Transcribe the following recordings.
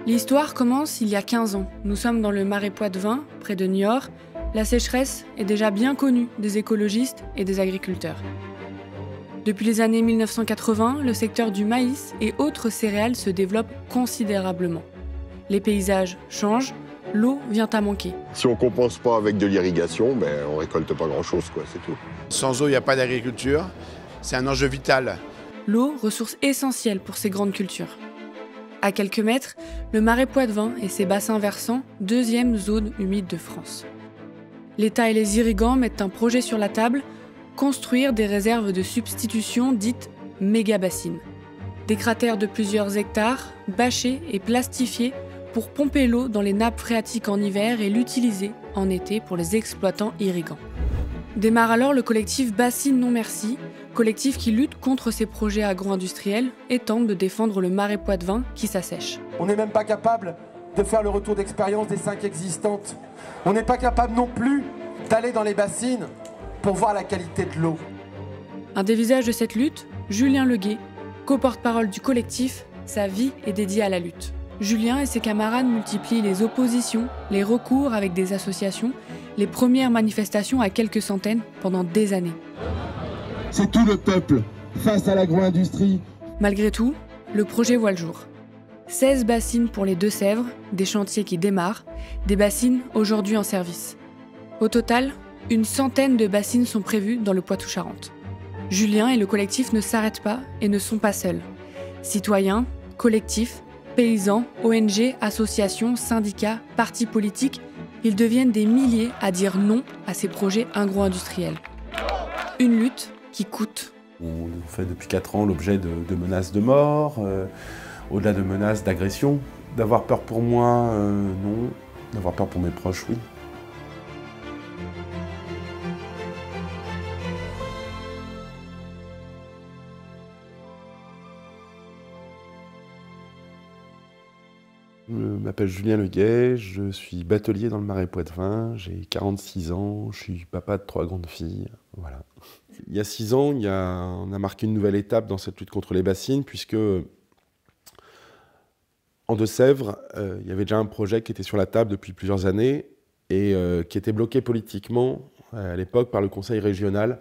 L'histoire commence il y a 15 ans. Nous sommes dans le Marais Poitevin, près de Niort. La sécheresse est déjà bien connue des écologistes et des agriculteurs. Depuis les années 1980, le secteur du maïs et autres céréales se développe considérablement. Les paysages changent, l'eau vient à manquer. Si on ne compense pas avec de l'irrigation, on ne récolte pas grand-chose, c'est tout. Sans eau, il n'y a pas d'agriculture. C'est un enjeu vital. L'eau, ressource essentielle pour ces grandes cultures. À quelques mètres, le Marais Poitevin et ses bassins versants, deuxième zone humide de France. L'État et les irrigants mettent un projet sur la table, construire des réserves de substitution dites méga-bassines. Des cratères de plusieurs hectares, bâchés et plastifiés pour pomper l'eau dans les nappes phréatiques en hiver et l'utiliser en été pour les exploitants irrigants. Démarre alors le collectif Bassines Non Merci, collectif qui lutte contre ces projets agro-industriels et tente de défendre le Marais Poitevin qui s'assèche. On n'est même pas capable de faire le retour d'expérience des 5 existantes. On n'est pas capable non plus d'aller dans les bassines pour voir la qualité de l'eau. Un des visages de cette lutte, Julien Leguet, co-porte-parole du collectif, sa vie est dédiée à la lutte. Julien et ses camarades multiplient les oppositions, les recours avec des associations, les premières manifestations à quelques centaines pendant des années. C'est tout le peuple face à l'agro-industrie. Malgré tout, le projet voit le jour. 16 bassines pour les Deux-Sèvres, des chantiers qui démarrent, des bassines aujourd'hui en service. Au total, une centaine de bassines sont prévues dans le Poitou-Charentes. Julien et le collectif ne s'arrêtent pas et ne sont pas seuls. Citoyens, collectifs, paysans, ONG, associations, syndicats, partis politiques, ils deviennent des milliers à dire non à ces projets agro-industriels. Une lutte qui coûte. On fait depuis 4 ans l'objet de menaces de mort, au-delà de menaces d'agression. D'avoir peur pour moi, non. D'avoir peur pour mes proches, oui. Je m'appelle Julien Leguet, je suis batelier dans le Marais Poitevin, j'ai 46 ans, je suis papa de 3 grandes filles, voilà. Il y a 6 ans, on a marqué une nouvelle étape dans cette lutte contre les bassines, puisque en Deux-Sèvres, il y avait déjà un projet qui était sur la table depuis plusieurs années et qui était bloqué politiquement à l'époque par le conseil régional,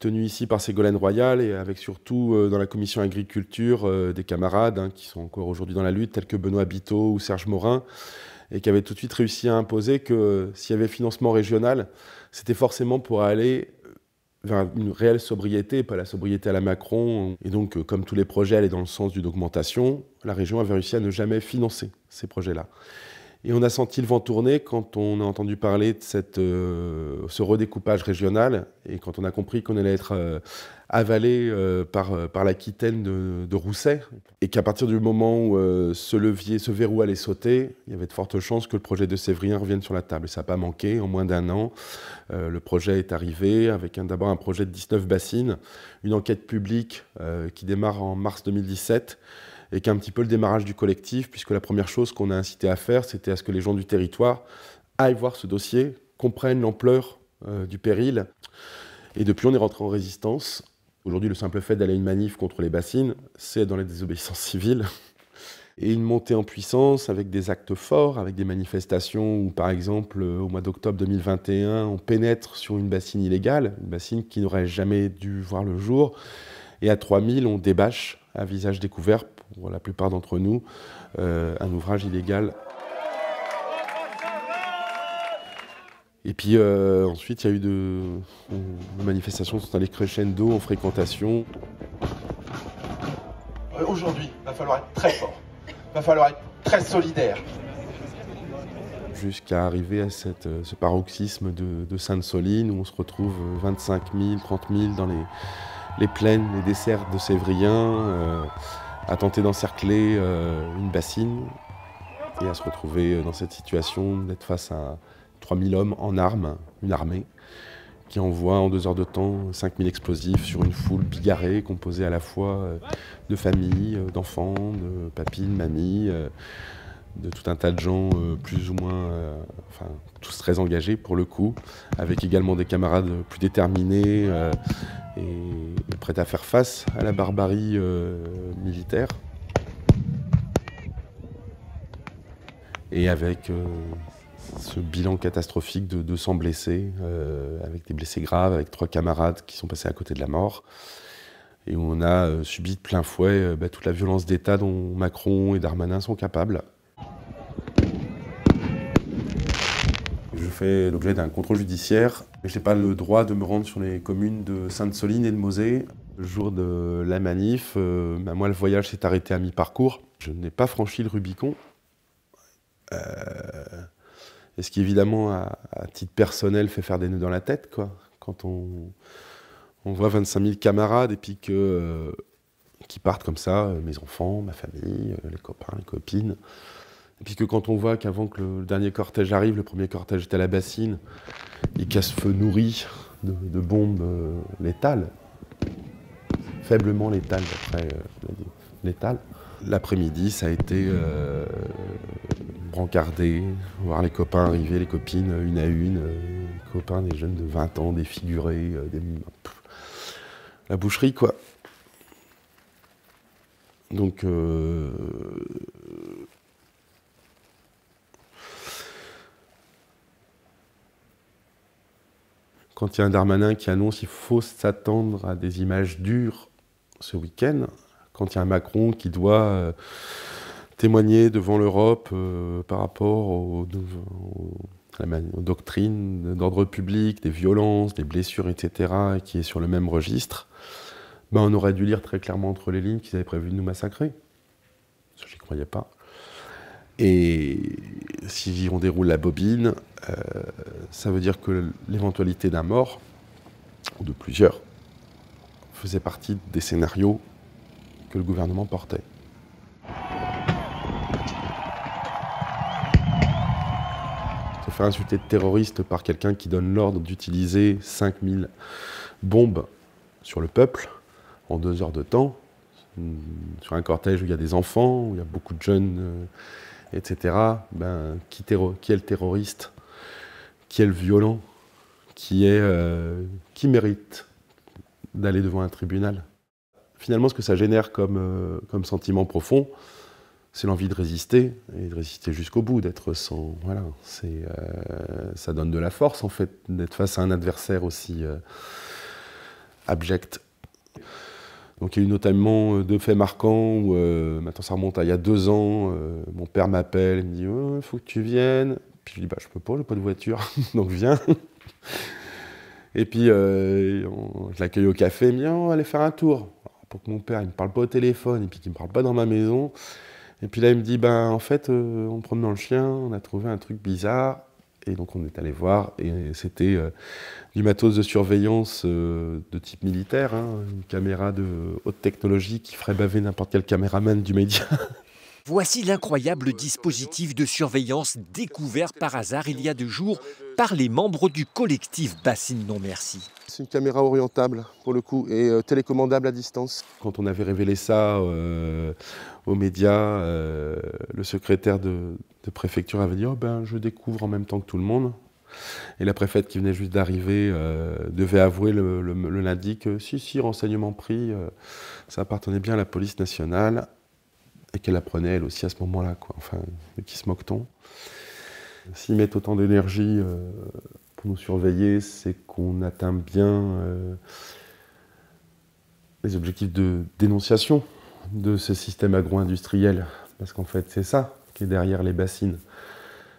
tenu ici par Ségolène Royal et avec surtout dans la commission agriculture des camarades qui sont encore aujourd'hui dans la lutte, tels que Benoît Biteau ou Serge Morin, et qui avaient tout de suite réussi à imposer que s'il y avait financement régional, c'était forcément pour aller vers une réelle sobriété, pas la sobriété à la Macron. Et donc, comme tous les projets allaient dans le sens d'une augmentation, la région avait réussi à ne jamais financer ces projets-là. Et on a senti le vent tourner quand on a entendu parler de ce redécoupage régional et quand on a compris qu'on allait être avalé par l'Aquitaine de Rousset. Et qu'à partir du moment où ce verrou allait sauter, il y avait de fortes chances que le projet de Sévrien revienne sur la table. Et ça n'a pas manqué. En moins d'1 an, le projet est arrivé avec d'abord un projet de 19 bassines, une enquête publique qui démarre en mars 2017, et qui est un petit peu le démarrage du collectif, puisque la première chose qu'on a incité à faire, c'était à ce que les gens du territoire aillent voir ce dossier, comprennent l'ampleur du péril. Et depuis, on est rentré en résistance. Aujourd'hui, le simple fait d'aller à une manif contre les bassines, c'est dans les désobéissances civiles. Et une montée en puissance avec des actes forts, avec des manifestations où, par exemple, au mois d'octobre 2021, on pénètre sur une bassine illégale, une bassine qui n'aurait jamais dû voir le jour. Et à 3000, on débâche à visage découvert, pour la plupart d'entre nous, un ouvrage illégal. Et puis ensuite, il y a eu les manifestations sont allées crescendo en fréquentation. Aujourd'hui, il va falloir être très fort, il va falloir être très solidaire. Jusqu'à arriver à ce paroxysme de Sainte-Soline, où on se retrouve 25 000, 30 000 dans les plaines, les desserts de Sévrien, à tenter d'encercler une bassine et à se retrouver dans cette situation d'être face à 3000 hommes en armes, une armée, qui envoie en 2 heures de temps 5000 explosifs sur une foule bigarrée, composée à la fois de familles, d'enfants, de papis, de mamies, de tout un tas de gens plus ou moins, tous très engagés pour le coup, avec également des camarades plus déterminés et prêts à faire face à la barbarie militaire. Et avec ce bilan catastrophique de 200 blessés, avec des blessés graves, avec 3 camarades qui sont passés à côté de la mort. Et où on a subi de plein fouet toute la violence d'État dont Macron et Darmanin sont capables. Je fais l'objet d'un contrôle judiciaire, mais je n'ai pas le droit de me rendre sur les communes de Sainte-Soline et de Mosée. Le jour de la manif, moi le voyage s'est arrêté à mi-parcours. Je n'ai pas franchi le Rubicon. Et ce qui évidemment, à titre personnel, fait faire des nœuds dans la tête, quoi. Quand on voit 25 000 camarades et puis qui partent comme ça, mes enfants, ma famille, les copains, les copines. Et puis que quand on voit qu'avant que le dernier cortège arrive, le premier cortège est à la bassine, il casse feu nourri de bombes létales, faiblement létales, d'après létales. L'après-midi, ça a été brancardé, voir les copains arriver, les copines une à une, les copains, des jeunes de 20 ans, défigurés, la boucherie, quoi. Donc, quand il y a un Darmanin qui annonce qu'il faut s'attendre à des images dures ce week-end, quand il y a un Macron qui doit témoigner devant l'Europe par rapport aux doctrines d'ordre public, des violences, des blessures, etc., et qui est sur le même registre, on aurait dû lire très clairement entre les lignes qu'ils avaient prévu de nous massacrer. Je n'y croyais pas. Et si on déroule la bobine, ça veut dire que l'éventualité d'un mort, ou de plusieurs, faisait partie des scénarios que le gouvernement portait. Se faire insulter de terroriste par quelqu'un qui donne l'ordre d'utiliser 5000 bombes sur le peuple en 2 heures de temps, sur un cortège où il y a des enfants, où il y a beaucoup de jeunes, etc., qui est le terroriste? Qui est le violent? Qui mérite d'aller devant un tribunal? Finalement, ce que ça génère comme sentiment profond, c'est l'envie de résister, et de résister jusqu'au bout, d'être sans... Voilà, ça donne de la force, en fait, d'être face à un adversaire aussi abject. Donc il y a eu notamment 2 faits marquants où, maintenant ça remonte à il y a 2 ans, mon père m'appelle, il me dit oh, « il faut que tu viennes ». Puis je lui dis « je peux pas, j'ai pas de voiture, donc viens ». Et puis je l'accueille au café, il me dit « on va aller faire un tour ». Pour que mon père il me parle pas au téléphone et puis qu'il me parle pas dans ma maison. Et puis là il me dit « en fait, en promenant le chien, on a trouvé un truc bizarre ». Et donc on est allé voir, et c'était du matos de surveillance de type militaire, une caméra de haute technologie qui ferait baver n'importe quel caméraman du média. Voici l'incroyable dispositif de surveillance découvert par hasard il y a 2 jours par les membres du collectif Bassine Non Merci. C'est une caméra orientable pour le coup et télécommandable à distance. Quand on avait révélé ça aux médias, le secrétaire de préfecture avait dit oh je découvre en même temps que tout le monde. Et la préfète qui venait juste d'arriver devait avouer le lundi que si, renseignement pris, ça appartenait bien à la police nationale et qu'elle apprenait elle aussi à ce moment-là, quoi. Enfin, de qui se moque-t-on? S'ils mettent autant d'énergie pour nous surveiller, c'est qu'on atteint bien les objectifs de dénonciation de ce système agro-industriel. Parce qu'en fait, c'est ça qui est derrière les bassines.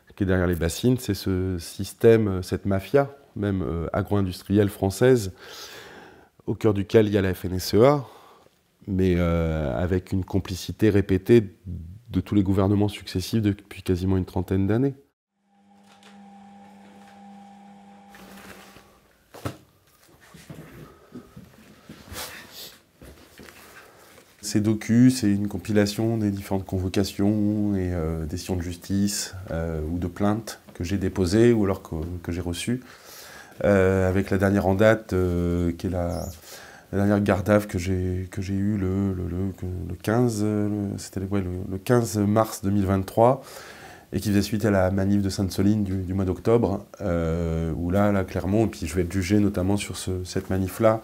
Ce qui est derrière les bassines, c'est ce système, cette mafia, même agro-industrielle française, au cœur duquel il y a la FNSEA, mais avec une complicité répétée de tous les gouvernements successifs depuis quasiment une trentaine d'années. Ces docus, c'est une compilation des différentes convocations et décisions de justice ou de plaintes que j'ai déposées ou alors que j'ai reçues. Avec la dernière en date, qui est la dernière garde à vue que j'ai eue le 15, le 15 mars 2023 et qui faisait suite à la manif de Sainte-Soline du mois d'octobre, où là, clairement, et puis je vais être jugé notamment sur cette manif-là,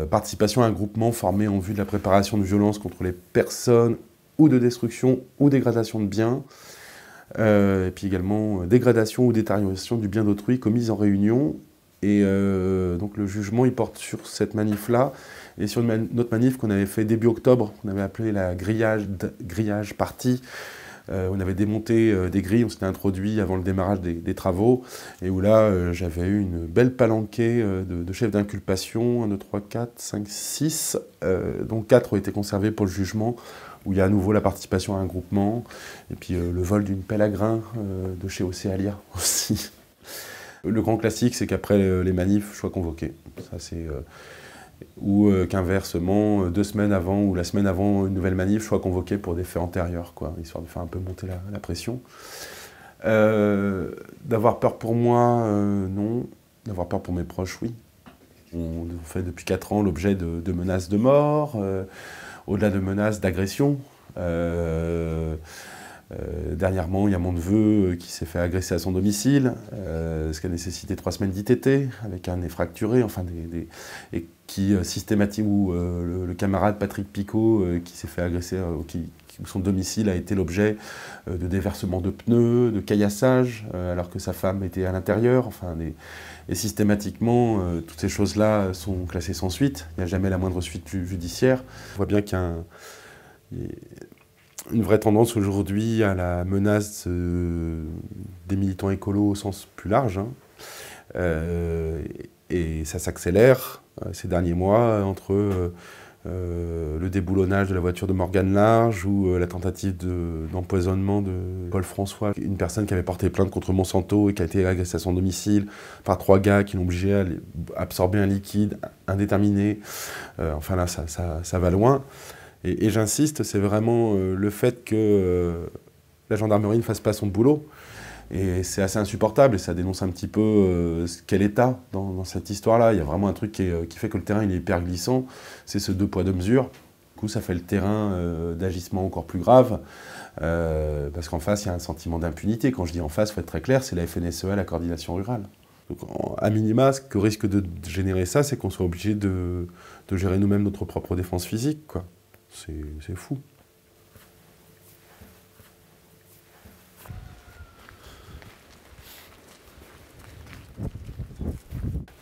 participation à un groupement formé en vue de la préparation de violences contre les personnes ou de destruction ou dégradation de biens, Et puis également dégradation ou détérioration du bien d'autrui commise en réunion. Et donc le jugement, il porte sur cette manif-là et sur une autre manif qu'on avait fait début octobre, qu'on avait appelé la grillage party. On avait démonté des grilles, on s'était introduit avant le démarrage des travaux, et où là, j'avais eu une belle palanquée de chefs d'inculpation, 1, 2, 3, 4, 5, 6, dont 4 ont été conservés pour le jugement, où il y a à nouveau la participation à un groupement, et puis le vol d'une pelle à grains de chez Océalia aussi. Le grand classique, c'est qu'après les manifs, je sois convoqué. Ça, c'est... ou qu'inversement, 2 semaines avant ou la semaine avant une nouvelle manif, je sois convoqué pour des faits antérieurs, quoi, histoire de faire un peu monter la pression. D'avoir peur pour moi, non. D'avoir peur pour mes proches, oui. On fait depuis 4 ans l'objet de menaces de mort, au-delà de menaces d'agression. Dernièrement, il y a mon neveu qui s'est fait agresser à son domicile, ce qui a nécessité 3 semaines d'ITT, avec un nez fracturé, enfin et qui systématiquement, où le camarade Patrick Picot qui s'est fait agresser, où son domicile a été l'objet de déversement de pneus, de caillassage, alors que sa femme était à l'intérieur, enfin, et systématiquement, toutes ces choses-là sont classées sans suite, il n'y a jamais la moindre suite judiciaire. On voit bien qu'il y a une vraie tendance aujourd'hui à la menace des militants écolos au sens plus large. Hein. Et ça s'accélère ces derniers mois entre le déboulonnage de la voiture de Morgane Large ou la tentative d'empoisonnement de Paul François, une personne qui avait porté plainte contre Monsanto et qui a été agressée à son domicile par 3 gars qui l'ont obligé à absorber un liquide indéterminé. Enfin là, ça va loin. Et j'insiste, c'est vraiment le fait que la gendarmerie ne fasse pas son boulot. Et c'est assez insupportable et ça dénonce un petit peu quel état dans cette histoire-là. Il y a vraiment un truc qui fait que le terrain il est hyper glissant, c'est ce 2 poids 2 mesures. Du coup, ça fait le terrain d'agissement encore plus grave, parce qu'en face, il y a un sentiment d'impunité. Quand je dis en face, il faut être très clair, c'est la FNSEA, la coordination rurale. Donc, à minima, ce que risque de générer ça, c'est qu'on soit obligé de gérer nous-mêmes notre propre défense physique, quoi. C'est fou.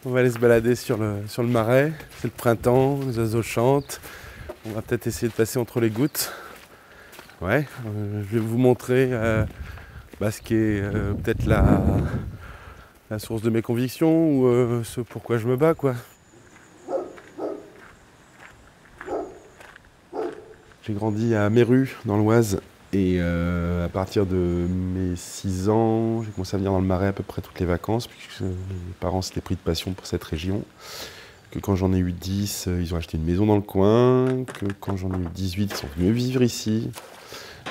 On va aller se balader sur le marais, c'est le printemps, les oiseaux chantent. On va peut-être essayer de passer entre les gouttes. Ouais, je vais vous montrer ce qui est peut-être la source de mes convictions ou ce pourquoi je me bats, quoi. J'ai grandi à Méru, dans l'Oise, et à partir de mes 6 ans, j'ai commencé à venir dans le Marais à peu près toutes les vacances, puisque mes parents s'étaient pris de passion pour cette région. Que quand j'en ai eu 10, ils ont acheté une maison dans le coin, que quand j'en ai eu 18, ils sont venus vivre ici,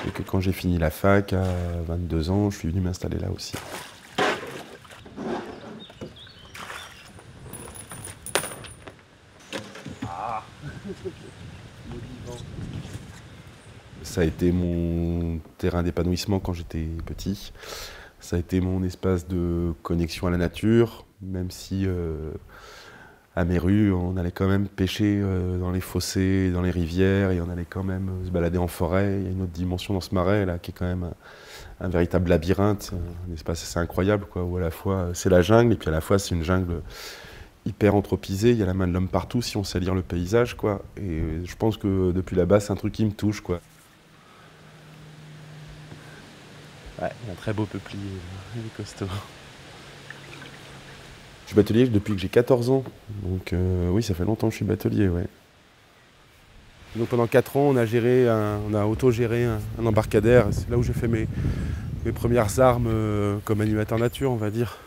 et que quand j'ai fini la fac à 22 ans, je suis venu m'installer là aussi. Ça a été mon terrain d'épanouissement quand j'étais petit. Ça a été mon espace de connexion à la nature, même si à Méru, on allait quand même pêcher dans les fossés, dans les rivières, et on allait quand même se balader en forêt. Il y a une autre dimension dans ce marais là, qui est quand même un véritable labyrinthe, un espace assez incroyable, quoi, où à la fois c'est la jungle, et puis à la fois c'est une jungle hyper anthropisée. Il y a la main de l'homme partout si on sait lire le paysage, quoi. Et je pense que depuis là-bas, c'est un truc qui me touche, quoi. Ouais, il y a un très beau peuplier, il est costaud. Je suis batelier depuis que j'ai 14 ans, donc oui, ça fait longtemps que je suis batelier, ouais. Donc pendant 4 ans, on a auto-géré un embarcadère. C'est là où j'ai fait mes premières armes comme animateur nature, on va dire.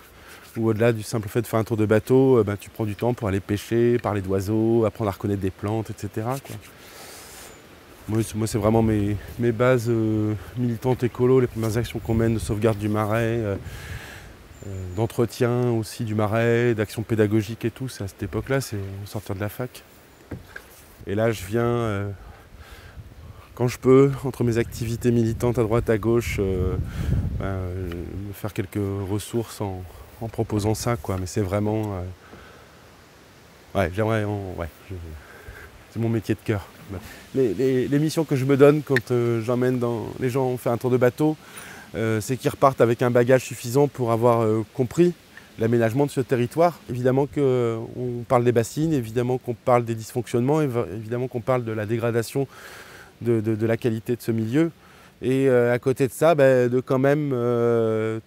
Où au-delà du simple fait de faire un tour de bateau, tu prends du temps pour aller pêcher, parler d'oiseaux, apprendre à reconnaître des plantes, etc., quoi. Moi, c'est vraiment mes bases militantes écolo, les premières actions qu'on mène de sauvegarde du marais, d'entretien aussi du marais, d'action pédagogique et tout. C'est à cette époque-là, c'est sortir de la fac. Et là, je viens, quand je peux, entre mes activités militantes à droite, à gauche, me faire quelques ressources en proposant ça, quoi. Mais c'est vraiment... ouais, j'aimerais... Ouais, c'est mon métier de cœur. Les missions que je me donne quand j'emmène les gens faire un tour de bateau, c'est qu'ils repartent avec un bagage suffisant pour avoir compris l'aménagement de ce territoire. Évidemment qu'on parle des bassines, évidemment qu'on parle des dysfonctionnements, évidemment qu'on parle de la dégradation de la qualité de ce milieu. Et à côté de ça, de quand même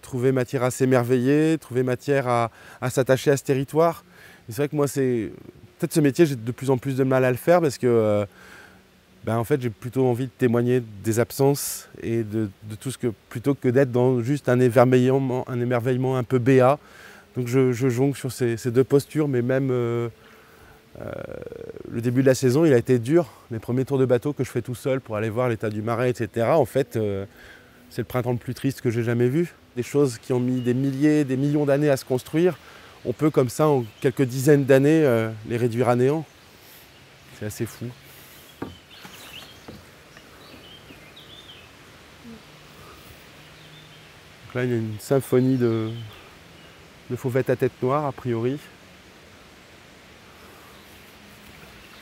trouver matière à s'émerveiller, trouver matière à s'attacher à ce territoire. Et c'est vrai que moi, peut-être ce métier, j'ai de plus en plus de mal à le faire parce que en fait, j'ai plutôt envie de témoigner des absences et de tout ce que, plutôt que d'être dans juste un émerveillement un peu béat. Donc je jongle sur ces deux postures, mais même le début de la saison, il a été dur. Les premiers tours de bateau que je fais tout seul pour aller voir l'état du marais, etc. En fait, c'est le printemps le plus triste que j'ai jamais vu. Des choses qui ont mis des milliers, des millions d'années à se construire, on peut comme ça, en quelques dizaines d'années, les réduire à néant. C'est assez fou. Donc là, il y a une symphonie de fauvettes à tête noire, a priori.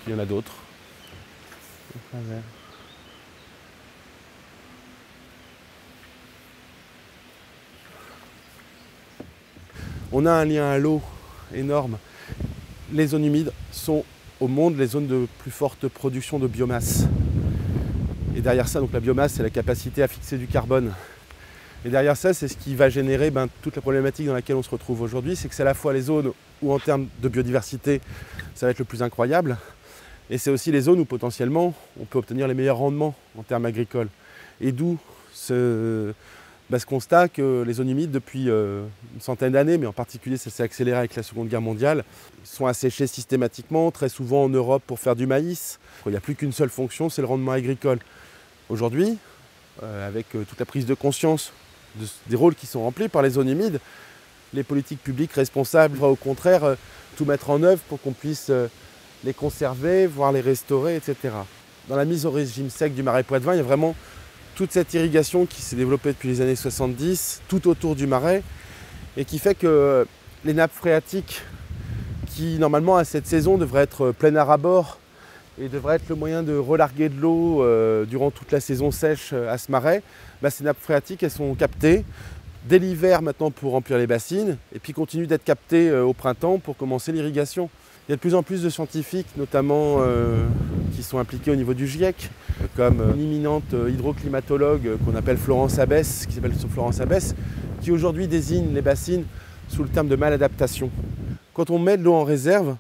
Il y en a d'autres. On a un lien à l'eau énorme. Les zones humides sont au monde les zones de plus forte production de biomasse. Et derrière ça, donc la biomasse, c'est la capacité à fixer du carbone. Et derrière ça, c'est ce qui va générer toute la problématique dans laquelle on se retrouve aujourd'hui. C'est que c'est à la fois les zones où, en termes de biodiversité, ça va être le plus incroyable. Et c'est aussi les zones où, potentiellement, on peut obtenir les meilleurs rendements en termes agricoles. Et d'où ce constat que les zones humides, depuis une centaine d'années, mais en particulier ça s'est accéléré avec la Seconde Guerre mondiale, sont asséchées systématiquement, très souvent en Europe pour faire du maïs. Il n'y a plus qu'une seule fonction, c'est le rendement agricole. Aujourd'hui, avec toute la prise de conscience des rôles qui sont remplis par les zones humides, les politiques publiques responsables devraient au contraire tout mettre en œuvre pour qu'on puisse les conserver, voire les restaurer, etc. Dans la mise au régime sec du marais Poitevin, il y a vraiment toute cette irrigation qui s'est développée depuis les années 70, tout autour du marais, et qui fait que les nappes phréatiques, qui normalement à cette saison devraient être pleines à ras-bord et devraient être le moyen de relarguer de l'eau durant toute la saison sèche à ce marais, ces nappes phréatiques, elles sont captées dès l'hiver maintenant pour remplir les bassines, et puis continuent d'être captées au printemps pour commencer l'irrigation. Il y a de plus en plus de scientifiques, notamment qui sont impliqués au niveau du GIEC, comme une imminente hydroclimatologue qu'on appelle Florence Abès, qui aujourd'hui désigne les bassines sous le terme de maladaptation. Quand on met de l'eau en réserve,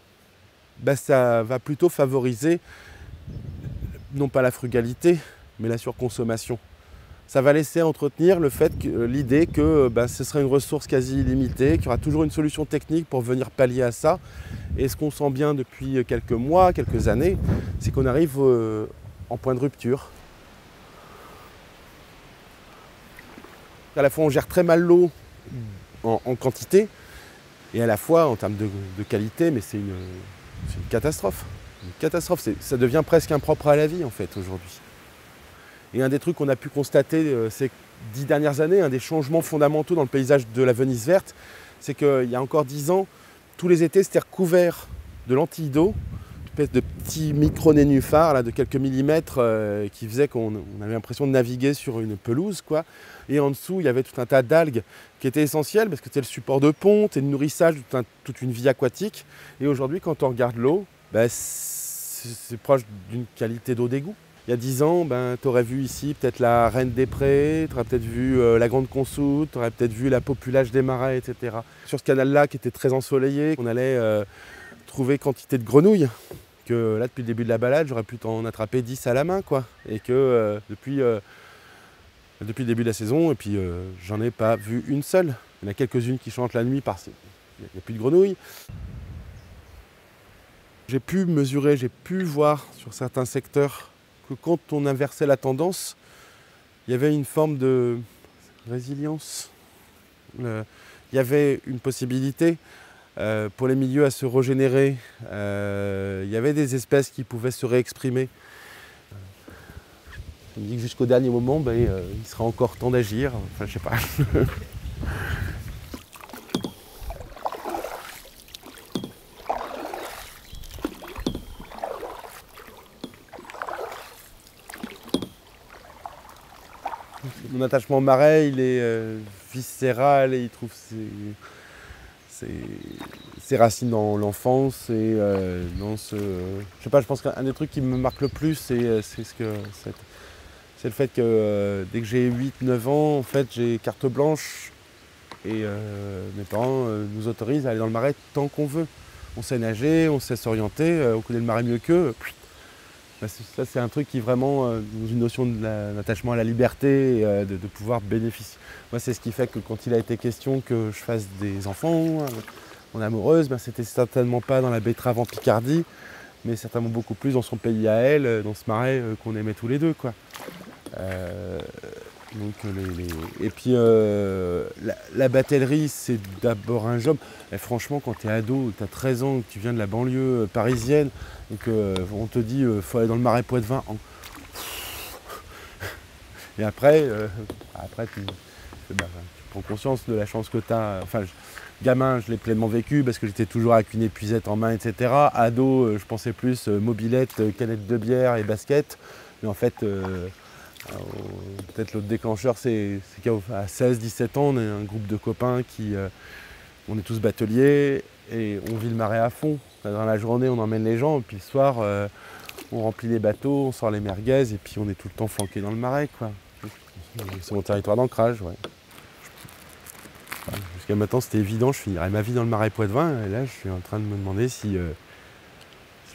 ça va plutôt favoriser, non pas la frugalité, mais la surconsommation. Ça va laisser entretenir l'idée que ce serait une ressource quasi illimitée, qu'il y aura toujours une solution technique pour venir pallier à ça. Et ce qu'on sent bien depuis quelques mois, quelques années, c'est qu'on arrive en point de rupture. À la fois on gère très mal l'eau en quantité, et à la fois en termes de qualité, mais c'est une catastrophe. Une catastrophe, ça devient presque impropre à la vie en fait aujourd'hui. Et un des trucs qu'on a pu constater ces 10 dernières années, un des changements fondamentaux dans le paysage de la Venise verte, c'est qu'il y a encore 10 ans, tous les étés c'était recouvert de lentilles d'eau, une espèce de petits micro-nénuphars de quelques millimètres qui faisaient qu'on avait l'impression de naviguer sur une pelouse, quoi. Et en dessous, il y avait tout un tas d'algues qui étaient essentielles parce que c'était le support de ponte et de nourrissage de toute une vie aquatique. Et aujourd'hui, quand on regarde l'eau, c'est proche d'une qualité d'eau d'égout. Il y a 10 ans, tu aurais vu ici peut-être la Reine des Prés, tu aurais peut-être vu la Grande Consoude, tu aurais peut-être vu la Populage des Marais, etc. Sur ce canal-là qui était très ensoleillé, on allait trouver quantité de grenouilles. Que là, depuis le début de la balade, j'aurais pu en attraper 10 à la main, quoi. Et que depuis le début de la saison, et puis j'en ai pas vu une seule. Il y en a quelques-unes qui chantent la nuit parce qu'il n'y a plus de grenouilles. J'ai pu mesurer, j'ai pu voir sur certains secteurs que quand on inversait la tendance, il y avait une forme de résilience. Il y avait une possibilité pour les milieux à se régénérer. Il y avait des espèces qui pouvaient se réexprimer. Je me dis que jusqu'au dernier moment, il sera encore temps d'agir. Enfin, je sais pas. mon attachement au marais, il est viscéral et il trouve ses racines dans l'enfance et dans ce... je sais pas, je pense qu'un des trucs qui me marque le plus, c'est le fait que dès que j'ai 8-9 ans, en fait, j'ai carte blanche et mes parents nous autorisent à aller dans le marais tant qu'on veut. On sait nager, on sait s'orienter, on connaît le marais mieux qu'eux. Ça, c'est un truc qui vraiment, dans une notion d'attachement à la liberté, et, de pouvoir bénéficier. Moi, c'est ce qui fait que quand il a été question que je fasse des enfants, mon amoureuse, c'était certainement pas dans la betterave en Picardie, mais certainement beaucoup plus dans son pays à elle, dans ce marais qu'on aimait tous les deux, quoi. Et puis la batellerie, c'est d'abord un job. Et franchement, quand tu es ado, tu as 13 ans, que tu viens de la banlieue parisienne, et qu'on te dit faut aller dans le marais Poitevin. Et après, tu prends conscience de la chance que tu as. Enfin, gamin, je l'ai pleinement vécu parce que j'étais toujours avec une épuisette en main, etc. Ado, je pensais plus mobilette, canette de bière et basket. Mais en fait, peut-être l'autre déclencheur, c'est qu'à 16-17 ans, on est un groupe de copains on est tous bateliers et on vit le marais à fond. Dans la journée, on emmène les gens, et puis le soir, on remplit les bateaux, on sort les merguez, et puis on est tout le temps flanqué dans le marais, quoi. C'est mon territoire d'ancrage, ouais. Jusqu'à maintenant, c'était évident, je finirais ma vie dans le marais Poitevin, et là, je suis en train de me demander si je ne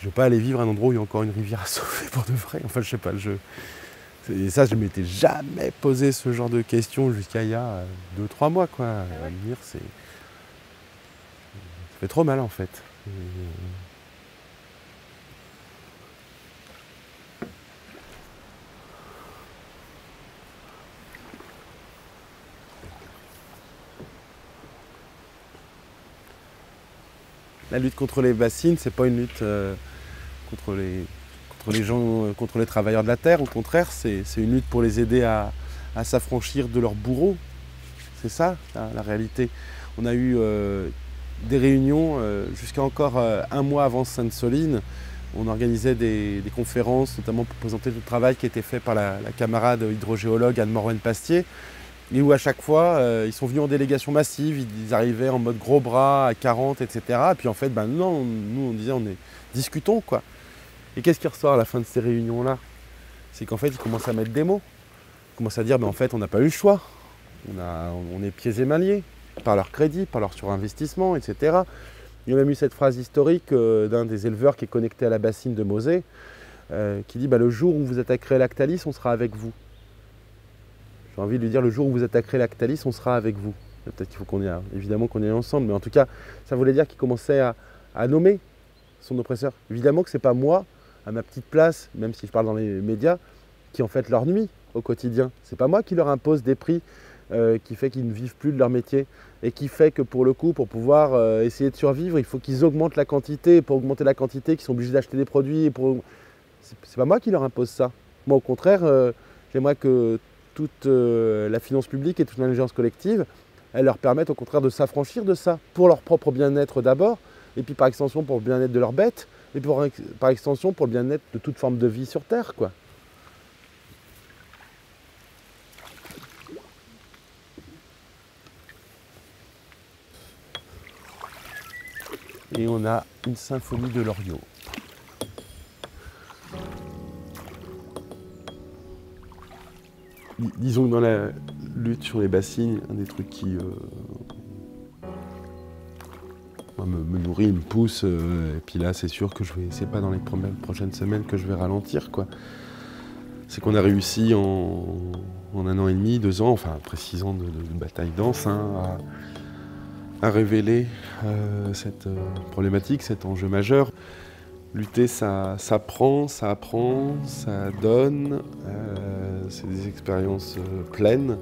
veux pas aller vivre à un endroit où il y a encore une rivière à sauver pour de vrai. Enfin, je sais pas, et ça, je ne m'étais jamais posé ce genre de questions jusqu'à il y a 2-3 mois, quoi. À me dire, ça fait trop mal, en fait. La lutte contre les bassines, c'est pas une lutte contre les gens, contre les travailleurs de la terre. Au contraire, c'est une lutte pour les aider à s'affranchir de leurs bourreaux. C'est ça, la réalité. On a eu des réunions jusqu'à encore un mois avant Sainte-Soline. On organisait des conférences, notamment pour présenter le travail qui était fait par la camarade hydrogéologue Anne-Morwen Pastier. Et où à chaque fois, ils sont venus en délégation massive, ils arrivaient en mode gros bras à 40, etc. Et puis en fait, non, nous on disait, discutons, quoi. Et qu'est-ce qui ressort à la fin de ces réunions-là? C'est qu'en fait, ils commencent à mettre des mots. Ils commencent à dire, en fait, on n'a pas eu le choix. On est pieds et mains liés par leur crédit, par leur surinvestissement, etc. Il y a même eu cette phrase historique d'un des éleveurs qui est connecté à la bassine de Mosée, qui dit, le jour où vous attaquerez Lactalis, on sera avec vous. J'ai envie de lui dire, le jour où vous attaquerez Lactalis, on sera avec vous. Peut-être qu'il faut évidemment qu'on y aille ensemble, mais en tout cas, ça voulait dire qu'il commençait à nommer son oppresseur. Évidemment que ce n'est pas moi, à ma petite place, même si je parle dans les médias, qui en fait leur nuit au quotidien. Ce n'est pas moi qui leur impose des prix qui fait qu'ils ne vivent plus de leur métier et qui fait que pour le coup, pour pouvoir essayer de survivre, il faut qu'ils augmentent la quantité. Pour augmenter la quantité, qu'ils sont obligés d'acheter des produits. C'est pas moi qui leur impose ça. Moi, au contraire, j'aimerais que toute la finance publique et toute l'intelligence collective, elle leur permette au contraire de s'affranchir de ça, pour leur propre bien-être d'abord, et puis par extension pour le bien-être de leurs bêtes, et par extension pour le bien-être de toute forme de vie sur Terre, quoi. Et on a une symphonie de Loriot. Disons que dans la lutte sur les bassines, un des trucs qui me nourrit, me pousse, et puis là c'est sûr que c'est pas dans les prochaines semaines que je vais ralentir, quoi. C'est qu'on a réussi en 1 an et demi, 2 ans, enfin après 6 ans de bataille dense, à révéler cette problématique, cet enjeu majeur. Lutter, ça s'apprend, ça apprend, ça donne, c'est des expériences pleines